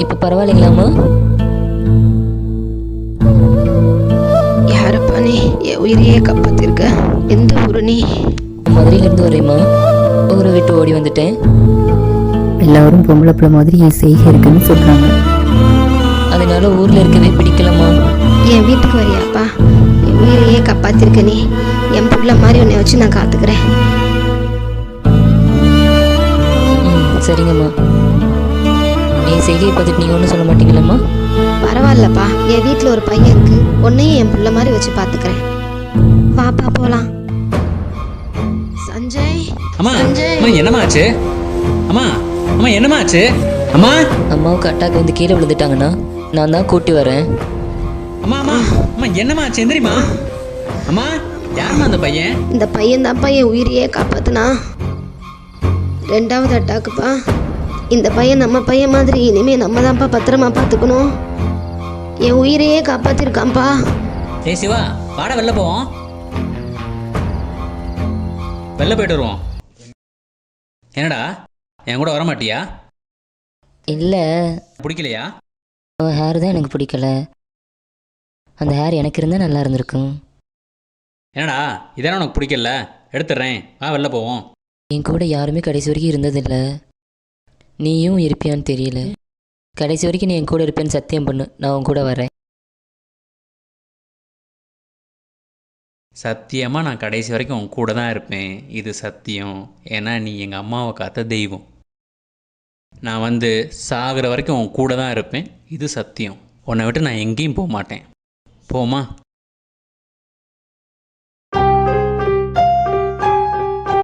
இப்போ பரவாயில்லைங்களாம்மா? யாரப்பா நீ? என் உயிரையே காப்பாத்திருக்க. எந்த ஊரு நீ? மதுரையிலேருந்து வரேம்மா. ஊரை விட்டு ஓடி வந்துட்டேன். எல்லாரும் பொம்பளை பிள்ளை மாதிரி என் செய்கை இருக்குன்னு சொல்றாங்க. அதனால ஊரில் இருக்கவே பிடிக்கலம்மா. என் வீட்டுக்கு வரியாப்பா? என் உயிரையே காப்பாத்திருக்க நீ. என் புள்ள மாதிரி உன்னை வச்சு நான் காத்துக்கிறேன். சரிங்கம்மா. என் செய்கையை பார்த்துட்டு நீங்கள் ஒன்றும் சொல்ல மாட்டீங்களம்மா? பரவாயில்லப்பா, என் வீட்டில் ஒரு பையன் இருக்கு. உன்னையும் என் புள்ள மாதிரி வச்சு பார்த்துக்கிறேன். வாப்பா போலாம். சஞ்சய், அம்மா சஞ்சய். அம்மா என்னம்மா ஆச்சு? அம்மா அம்மா என்னம்மா ஆச்சு? அம்மா அம்மாவுக்கு அட்டாக் வந்து கீழே விழுந்துட்டாங்கண்ணா. நான் தான் கூட்டி வரேன். அம்மா அம்மா அம்மா என்னம்மா ஆச்சு? எந்திரிம்மா. அம்மா யாரும்மா அந்த பையன்? இந்த பையன் தான்ப்பா என் உயிரையே காப்பாத்துனா. 2வது அட்டாக்குப்பா. இந்த பையன் நம்ம பையன் மாதிரி இனிமே நம்ம தான்ப்பா பத்திரமா பார்த்துக்கணும். என் உயிரையே காப்பாத்திருக்கான்ப்பா. ஏய் சிவா, வாடா வெளில போவோம். வெளில போயிட்டு வருவோம். என்னடா என் கூட வர மாட்டியா? இல்லை, பிடிக்கலையா? ஹேர் தான் எனக்கு பிடிக்கல. அந்த ஹேர் எனக்கு இருந்தால் நல்லா இருந்திருக்கும். என்னடா இதெல்லாம் உனக்கு பிடிக்கல? எடுத்துடுறேன், வா வெளில போவோம். என் கூட யாருமே கடைசி வரைக்கும் இருந்ததில்லை. நீயும் இருப்பியான்னு தெரியல. கடைசி வரைக்கும் நீ என் கூட இருப்பேன்னு சத்தியம் பண்ணு. நான் உன் கூட வரேன். சத்தியமாக நான் கடைசி வரைக்கும் உன் கூட தான் இருப்பேன். இது சத்தியம். ஏன்னா நீ எங்கள் அம்மாவை காத்த தெய்வம். நான் வந்து சாகிற வரைக்கும் உன் கூட தான் இருப்பேன். இது சத்தியம். உன்னை விட்டு நான் எங்கேயும் போக மாட்டேன். போமா?